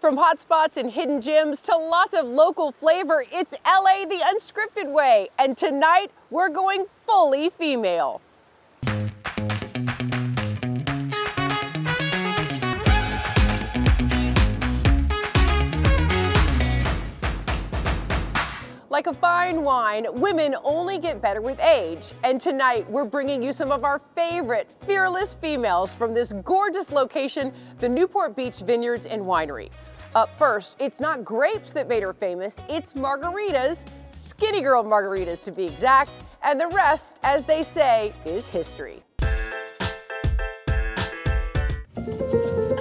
From hotspots and hidden gems to lots of local flavor, it's LA the unscripted way. And tonight, we're going fully female. Like a fine wine, women only get better with age. And tonight, we're bringing you some of our favorite fearless females from this gorgeous location, the Newport Beach Vineyards and Winery. Up first, it's not grapes that made her famous, it's margaritas, skinny girl margaritas to be exact, and the rest, as they say, is history.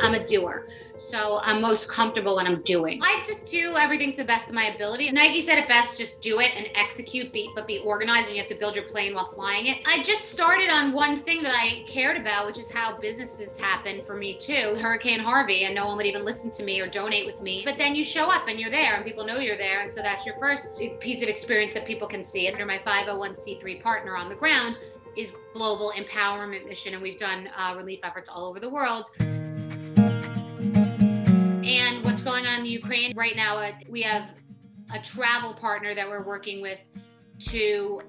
I'm a doer, so I'm most comfortable when I'm doing. I just do everything to the best of my ability. Nike said it best, just do it and execute, but be organized, and you have to build your plane while flying it. I just started on one thing that I cared about, which is how businesses happen for me too. Hurricane Harvey, and no one would even listen to me or donate with me. But then you show up and you're there and people know you're there, and so that's your first piece of experience that people can see. Under my 501c3 partner on the ground is Global Empowerment Mission, and we've done relief efforts all over the world. And what's going on in the Ukraine right now, we have a travel partner that we're working with to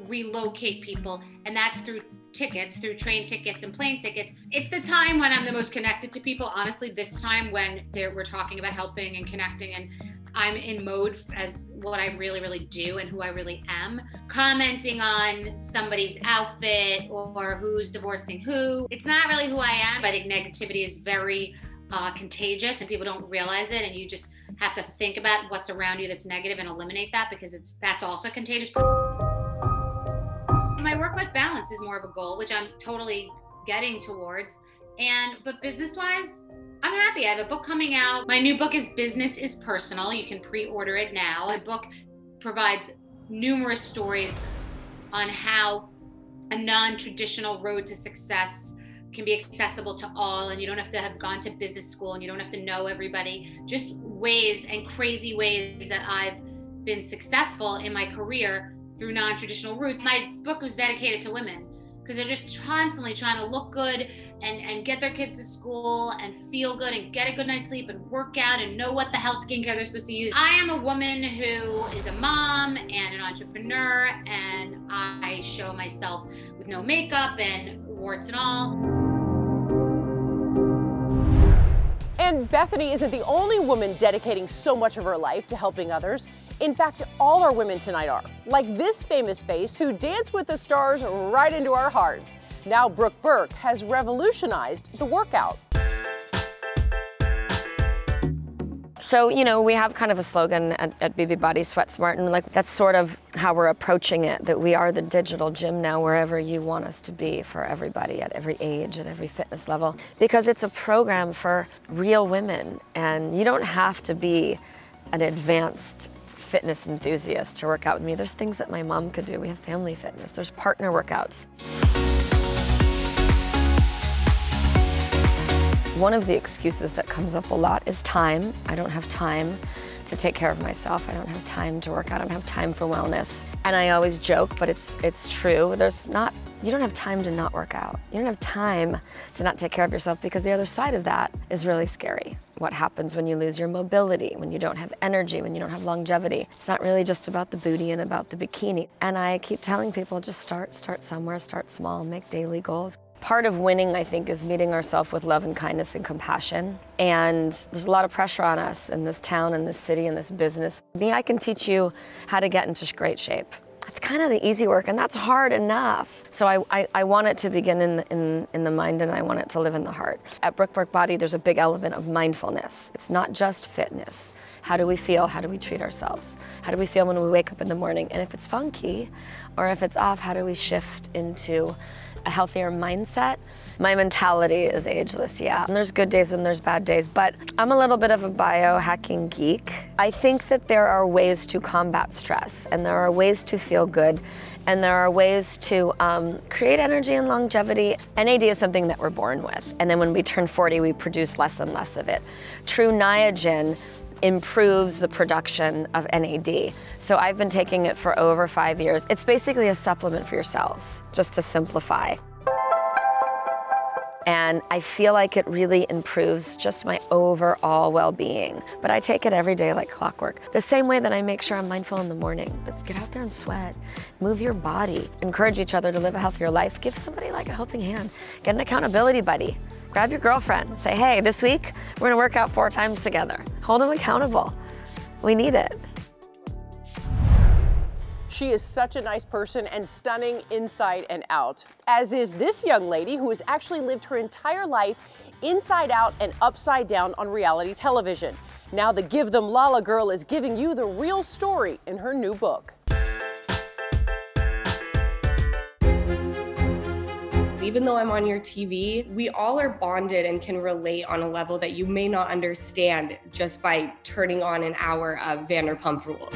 relocate people, and that's through tickets, through train tickets and plane tickets. It's the time when I'm the most connected to people, honestly, this time when we're talking about helping and connecting, and I'm in mode as what I really, really do and who I really am. Commenting on somebody's outfit or who's divorcing who, it's not really who I am. I think negativity is very contagious and people don't realize it, and you just have to think about what's around you that's negative and eliminate that, because that's also contagious. My work-life balance is more of a goal, which I'm totally getting towards. But business-wise, I'm happy. I have a book coming out. My new book is Business is Personal. You can pre-order it now. The book provides numerous stories on how a non-traditional road to success can be accessible to all, and you don't have to have gone to business school, and you don't have to know everybody. Just ways and crazy ways that I've been successful in my career through non-traditional routes. My book was dedicated to women because they're just constantly trying to look good and get their kids to school and feel good and get a good night's sleep and work out and know what the hell skincare they're supposed to use. I am a woman who is a mom and an entrepreneur, and I show myself with no makeup and warts and all. And Bethany isn't the only woman dedicating so much of her life to helping others. In fact, all our women tonight are. Like this famous face who danced with the stars right into our hearts. Now Brooke Burke has revolutionized the workout. So, you know, we have kind of a slogan at BB Body, Sweat Smart, and like that's sort of how we're approaching it, that we are the digital gym now wherever you want us to be, for everybody at every age, at every fitness level, because it's a program for real women, and you don't have to be an advanced fitness enthusiast to work out with me. There's things that my mom could do. We have family fitness. There's partner workouts. One of the excuses that comes up a lot is time. I don't have time to take care of myself. I don't have time to work out. I don't have time for wellness. And I always joke, but it's true. You don't have time to not work out. You don't have time to not take care of yourself, because the other side of that is really scary. What happens when you lose your mobility, when you don't have energy, when you don't have longevity? It's not really just about the booty and about the bikini. And I keep telling people, just start somewhere, start small, make daily goals. Part of winning, I think, is meeting ourselves with love and kindness and compassion. And there's a lot of pressure on us in this town, in this city, in this business. I can teach you how to get into great shape. It's kind of the easy work, and that's hard enough. So I want it to begin in the mind, and I want it to live in the heart. At Burke Body, there's a big element of mindfulness. It's not just fitness. How do we feel? How do we treat ourselves? How do we feel when we wake up in the morning? And if it's funky or if it's off, how do we shift into a healthier mindset? My mentality is ageless, yeah. And there's good days and there's bad days, but I'm a little bit of a biohacking geek. I think that there are ways to combat stress, and there are ways to feel good, and there are ways to create energy and longevity. NAD is something that we're born with, and then when we turn 40, we produce less and less of it. True Niagen improves the production of NAD. So I've been taking it for over 5 years. It's basically a supplement for your cells, just to simplify. And I feel like it really improves just my overall well-being. But I take it every day like clockwork. The same way that I make sure I'm mindful in the morning. Let's get out there and sweat, move your body, encourage each other to live a healthier life. Give somebody like a helping hand. Get an accountability buddy. Grab your girlfriend. Say, hey, this week, we're gonna work out 4 times together. Hold them accountable. We need it. She is such a nice person and stunning inside and out, as is this young lady who has actually lived her entire life inside out and upside down on reality television. Now the Give Them Lala girl is giving you the real story in her new book. Even though I'm on your TV, we all are bonded and can relate on a level that you may not understand just by turning on an hour of Vanderpump Rules.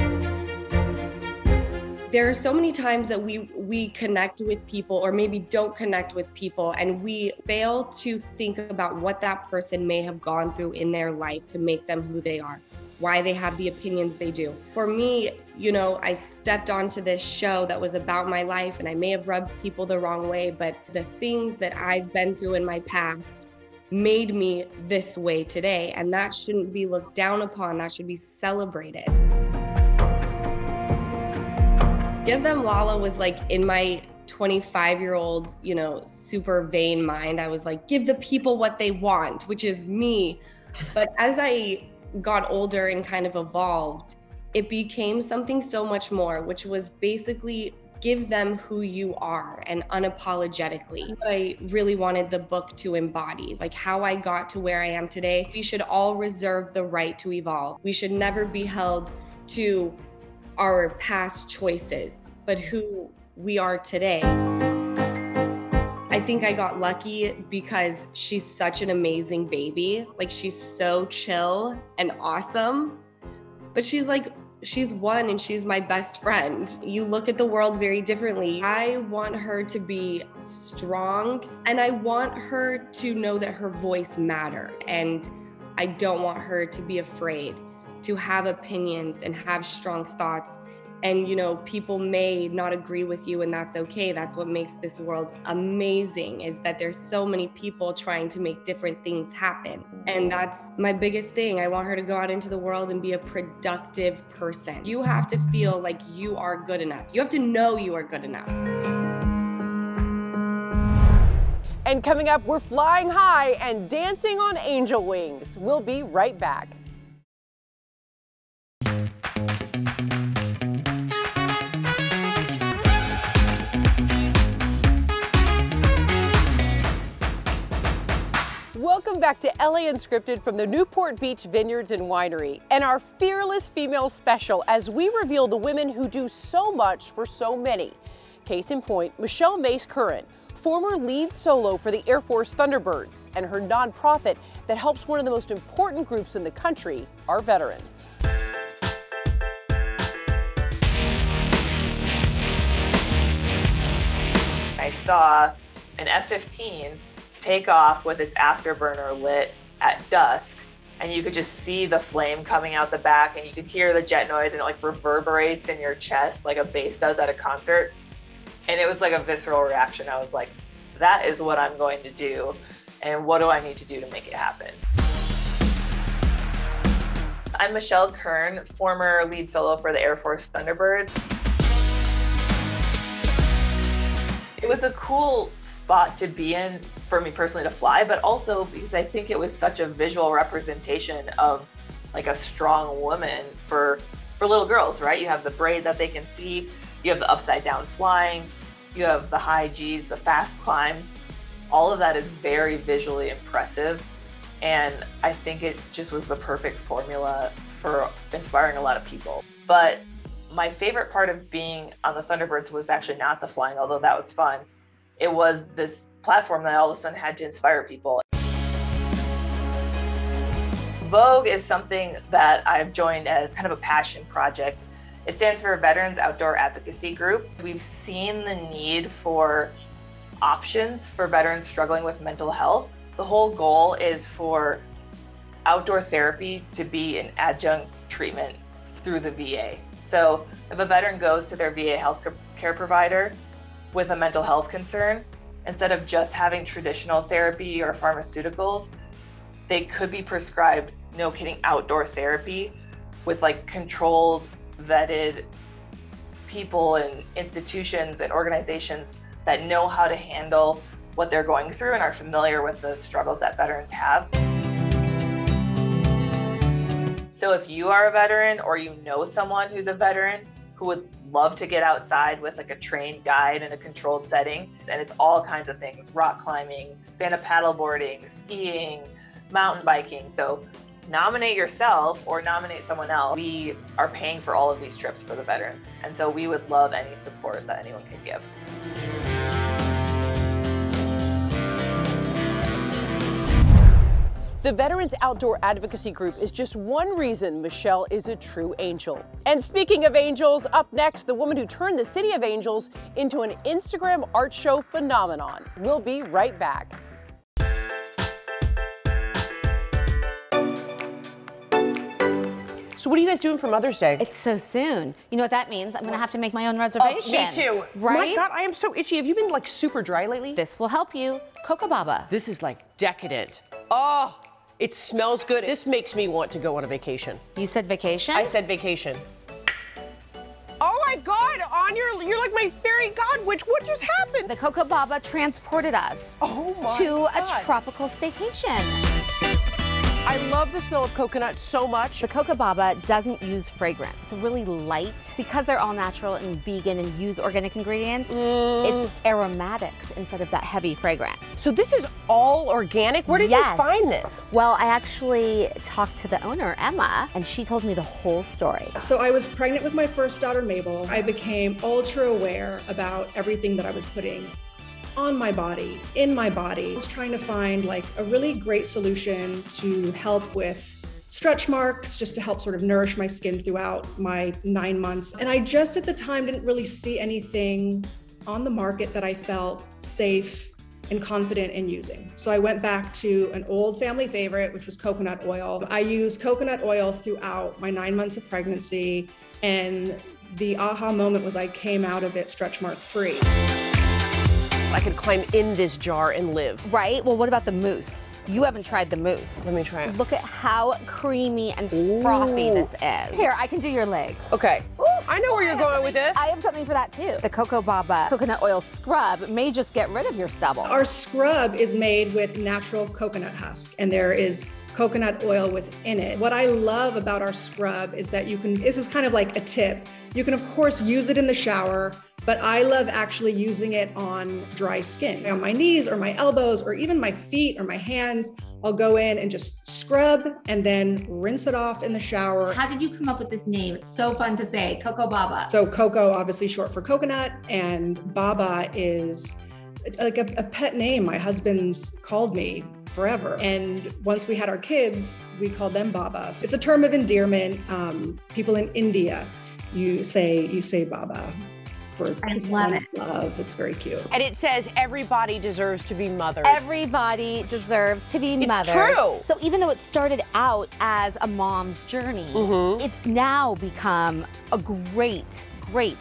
There are so many times that we connect with people or maybe don't connect with people, and we fail to think about what that person may have gone through in their life to make them who they are, why they have the opinions they do. For me, you know, I stepped onto this show that was about my life, and I may have rubbed people the wrong way, but the things that I've been through in my past made me this way today, and that shouldn't be looked down upon, that should be celebrated. Give Them Lala was like in my 25-year-old, you know, super vain mind. I was like, give the people what they want, which is me. But as I got older and kind of evolved, it became something so much more, which was basically give them who you are and unapologetically. What I really wanted the book to embody, like how I got to where I am today. We should all reserve the right to evolve. We should never be held to our past choices, but who we are today. I think I got lucky because she's such an amazing baby. Like, she's so chill and awesome, but she's one and she's my best friend. You look at the world very differently. I want her to be strong, and I want her to know that her voice matters. And I don't want her to be afraid to have opinions and have strong thoughts. And, you know, people may not agree with you, and that's okay. That's what makes this world amazing, is that there's so many people trying to make different things happen. And that's my biggest thing. I want her to go out into the world and be a productive person. You have to feel like you are good enough. You have to know you are good enough. And coming up, we're flying high and dancing on angel wings. We'll be right back. Welcome back to LA Unscripted from the Newport Beach Vineyards and Winery, and our Fearless Female Special as we reveal the women who do so much for so many. Case in point, Michelle Mace Curran, former lead solo for the Air Force Thunderbirds, and her nonprofit that helps one of the most important groups in the country, our veterans. I saw an F-15 take off with its afterburner lit at dusk, and you could just see the flame coming out the back, and you could hear the jet noise, and it like reverberates in your chest like a bass does at a concert. And it was like a visceral reaction. I was like, that is what I'm going to do, and what do I need to do to make it happen? I'm Michelle Curran, former lead solo for the Air Force Thunderbirds. It was a cool spot to be in for me personally to fly, but also because I think it was such a visual representation of like a strong woman for little girls, right? You have the braid that they can see, you have the upside down flying, you have the high G's, the fast climbs. All of that is very visually impressive. And I think it just was the perfect formula for inspiring a lot of people. But my favorite part of being on the Thunderbirds was actually not the flying, although that was fun. It was this platform that all of a sudden had to inspire people. Vogue is something that I've joined as kind of a passion project. It stands for Veterans Outdoor Advocacy Group. We've seen the need for options for veterans struggling with mental health. The whole goal is for outdoor therapy to be an adjunct treatment through the VA. So if a veteran goes to their VA health care provider with a mental health concern, instead of just having traditional therapy or pharmaceuticals, they could be prescribed, no kidding, outdoor therapy with like controlled, vetted people and institutions and organizations that know how to handle what they're going through and are familiar with the struggles that veterans have. So if you are a veteran or you know someone who's a veteran who would love to get outside with like a trained guide in a controlled setting, and it's all kinds of things, rock climbing, stand-up paddleboarding, skiing, mountain biking. So nominate yourself or nominate someone else. We are paying for all of these trips for the veteran. And so we would love any support that anyone can give. The Veterans Outdoor Advocacy Group is just one reason Michelle is a true angel. And speaking of angels, up next, the woman who turned the City of Angels into an Instagram art show phenomenon. We'll be right back. So what are you guys doing for Mother's Day? It's so soon. You know what that means? I'm gonna have to make my own reservation. Me too. Right? My God, I am so itchy. Have you been like super dry lately? This will help you. Cocoa Baba. This is like decadent. Oh, it smells good. This makes me want to go on a vacation. You said vacation? I said vacation. Oh my God, you're like my fairy god witch. What just happened? The Cocoa Baba transported us to a tropical staycation. I love the smell of coconut so much. The Cocoa Baba doesn't use fragrance. It's really light. Because they're all natural and vegan and use organic ingredients, it's aromatics instead of that heavy fragrance. So this is all organic? Where did you find this? Well, I actually talked to the owner, Emma, and she told me the whole story. So I was pregnant with my first daughter, Mabel. I became ultra aware about everything that I was putting on my body, in my body. I was trying to find like a really great solution to help with stretch marks, just to help sort of nourish my skin throughout my 9 months. And I just at the time didn't really see anything on the market that I felt safe and confident in using. So I went back to an old family favorite, which was coconut oil. I used coconut oil throughout my 9 months of pregnancy, and the aha moment was I came out of it stretch mark free. I could climb in this jar and live. Right? Well, what about the mousse? You haven't tried the mousse. Let me try it. Look at how creamy and frothy this is. Here, I can do your legs. Okay. Ooh, I know where you're going with this. I have something for that too. The Cocoa Baba coconut oil scrub may just get rid of your stubble. Our scrub is made with natural coconut husk, and there is coconut oil within it. What I love about our scrub is that this is kind of like a tip. You can of course use it in the shower, but I love actually using it on dry skin. On my knees or my elbows or even my feet or my hands, I'll go in and just scrub and then rinse it off in the shower. How did you come up with this name? It's so fun to say, Cocoa Baba. So Cocoa, obviously short for coconut, and Baba is like a pet name my husband's called me forever. And once we had our kids, we called them Babas. It's a term of endearment. People in India, you say Baba. For love. It's very cute. And it says everybody deserves to be mothered. Everybody deserves to be mothered. It's true. So even though it started out as a mom's journey, it's now become a great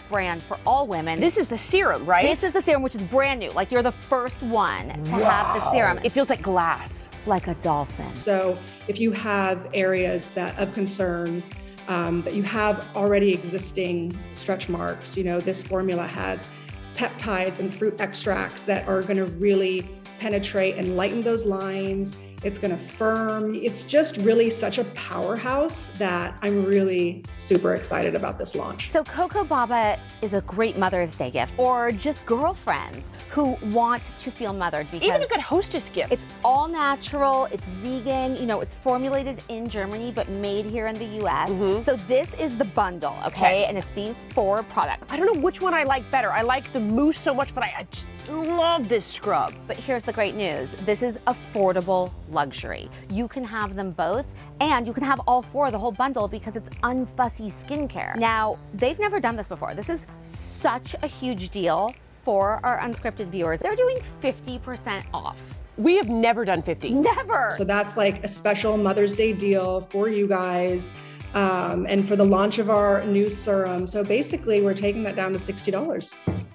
brand for all women. This is the serum, right? This is the serum, which is brand new. Like you're the first one to have the serum. It feels like glass. Like a dolphin. So if you have areas of concern, that you have already existing stretch marks, this formula has peptides and fruit extracts that are going to really penetrate and lighten those lines. It's going to firm. It's just really such a powerhouse that I'm really super excited about this launch. So Cocoa Baba is a great Mother's Day gift, or just girlfriends who want to feel mothered, because even a good hostess gift. It's all natural, it's vegan, it's formulated in Germany but made here in the US. So this is the bundle, okay? And it's these 4 products. I don't know which one I like better. I like the mousse so much, but I just love this scrub. But here's the great news. This is affordable luxury. You can have them both, and you can have all 4, the whole bundle, because it's unfussy skincare. Now, they've never done this before. This is such a huge deal for our Unscripted viewers. They're doing 50% off. We have never done 50. Never. So that's like a special Mother's Day deal for you guys, and for the launch of our new serum. So basically we're taking that down to $60.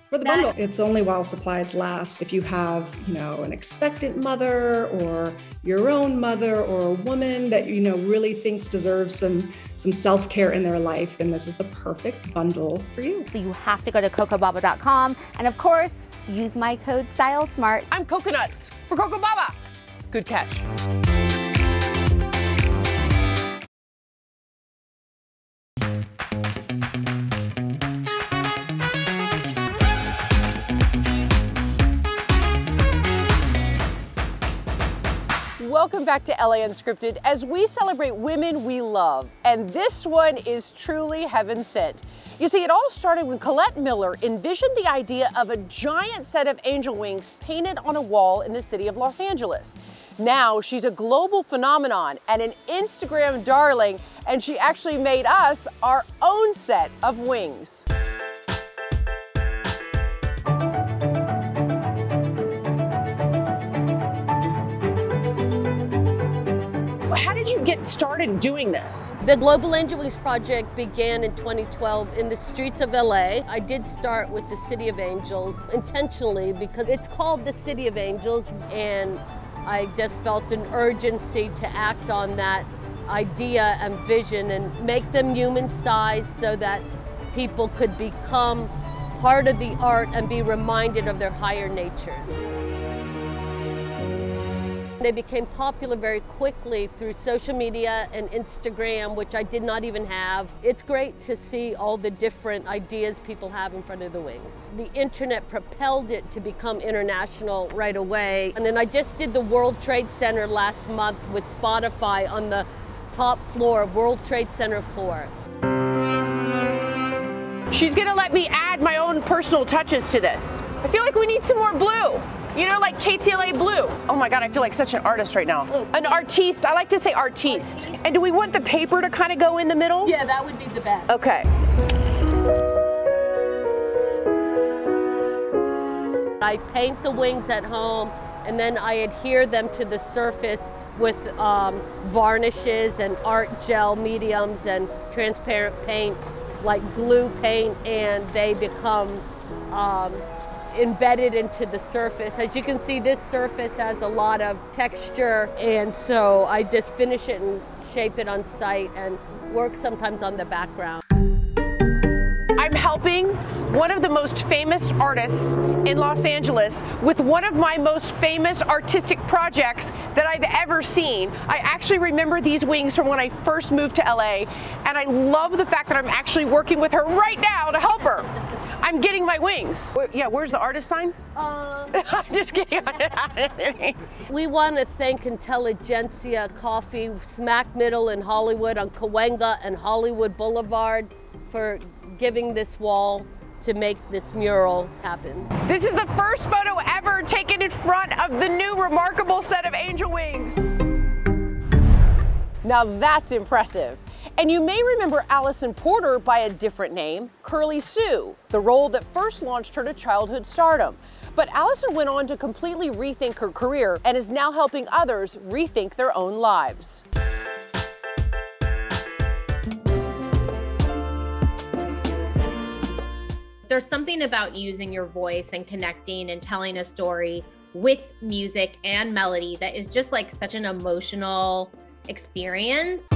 For the bundle, it's only while supplies last. If you have, an expectant mother or your own mother or a woman that, really thinks deserves some self-care in their life, then this is the perfect bundle for you. So you have to go to cocobaba.com and of course, use my code STYLESMART. I'm Coconuts for Coco Baba. Good catch. Welcome back to LA Unscripted as we celebrate women we love. And this one is truly heaven sent. You see, it all started when Colette Miller envisioned the idea of a giant set of angel wings painted on a wall in the city of Los Angeles. Now she's a global phenomenon and an Instagram darling, and she actually made us our own set of wings. How did you get started doing this? The Global Angel Wings project began in 2012 in the streets of LA. I did start with the City of Angels intentionally because it's called the City of Angels, and I just felt an urgency to act on that idea and vision and make them human-sized so that people could become part of the art and be reminded of their higher natures. They became popular very quickly through social media and Instagram, which I did not even have. It's great to see all the different ideas people have in front of the wings. The internet propelled it to become international right away. And then I just did the World Trade Center last month with Spotify on the top floor of World Trade Center 4. She's gonna let me add my own personal touches to this. I feel like we need some more blue. Like KTLA blue. Oh my God, I feel like such an artist right now. An artiste, I like to say artiste. And do we want the paper to kind of go in the middle? Yeah, that would be the best. Okay. I paint the wings at home and then I adhere them to the surface with varnishes and art gel mediums and transparent paint like glue paint, and they become embedded into the surface. As you can see, this surface has a lot of texture, and so I just finish it and shape it on site and work sometimes on the background. I'm helping one of the most famous artists in Los Angeles with one of my most famous artistic projects that I've ever seen. I actually remember these wings from when I first moved to LA, and I love the fact that I'm actually working with her right now to help her. I'm getting my wings. Yeah, where's the artist sign? I'm just kidding. We want to thank Intelligentsia Coffee, smack middle in Hollywood on Cahuenga and Hollywood Boulevard, for giving this wall to make this mural happen. This is the first photo ever taken in front of the new remarkable set of angel wings. Now that's impressive. And you may remember Alison Porter by a different name, Curly Sue, the role that first launched her to childhood stardom. But Alison went on to completely rethink her career and is now helping others rethink their own lives. There's something about using your voice and connecting and telling a story with music and melody that is just like such an emotional experience.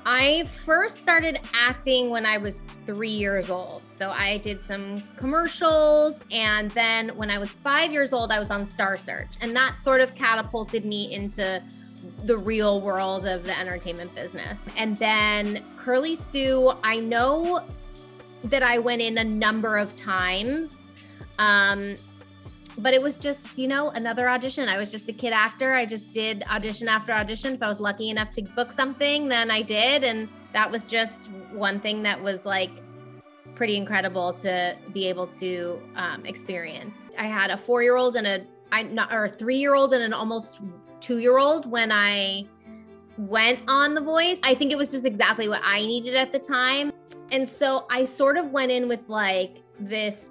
I first started acting when I was 3 years old. So I did some commercials, and then when I was 5 years old, I was on Star Search, and that sort of catapulted me into the real world of the entertainment business. And then Curly Sue, I know that I went in a number of times, but it was just, another audition. I was just a kid actor. I just did audition after audition. If I was lucky enough to book something, then I did. And that was just one thing that was like pretty incredible to be able to experience. I had a 4-year-old and a 3-year-old and an almost 2-year-old when I went on The Voice. I think it was just exactly what I needed at the time. And so I sort of went in with like this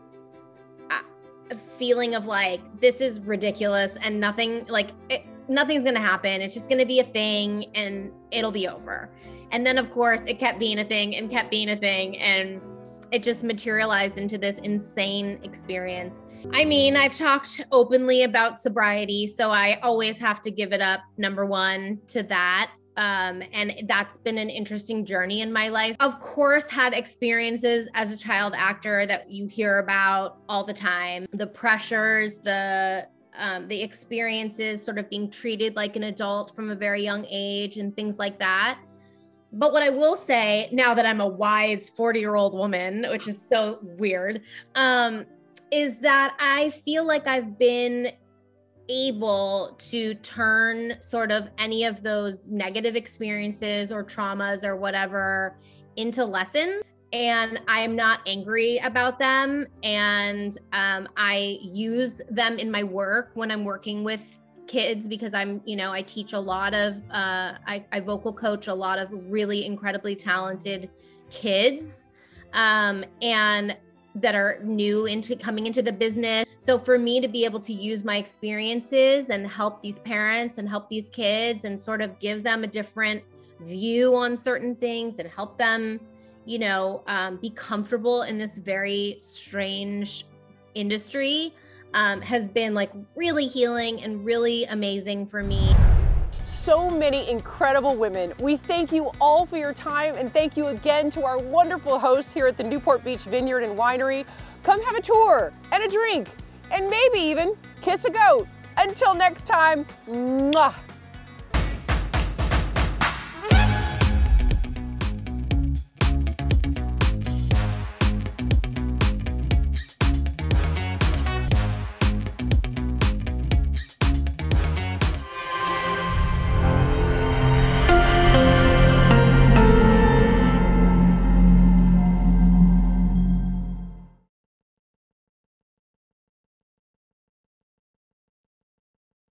feeling of like, this is ridiculous and nothing's going to happen. It's just going to be a thing and it'll be over. And then of course it kept being a thing and kept being a thing. And just materialized into this insane experience. I mean, I've talked openly about sobriety, so I always have to give it up, number one, to that. And that's been an interesting journey in my life. Of course, had experiences as a child actor that you hear about all the time. The pressures, the experiences, sort of being treated like an adult from a very young age and things like that. But what I will say, now that I'm a wise 40-year-old woman, which is so weird, is that I feel like I've been able to turn sort of any of those negative experiences or traumas or whatever into lessons. And I am not angry about them. And I use them in my work when I'm working with kids, because I teach a lot of, I vocal coach a lot of really incredibly talented kids and that are new into coming into the business. So for me to be able to use my experiences and help these parents and help these kids and sort of give them a different view on certain things and help them, be comfortable in this very strange industry has been like really healing and really amazing for me. So many incredible women. We thank you all for your time, and thank you again to our wonderful hosts here at the Newport Beach Vineyard and Winery. Come have a tour and a drink and maybe even kiss a goat. Until next time, mwah.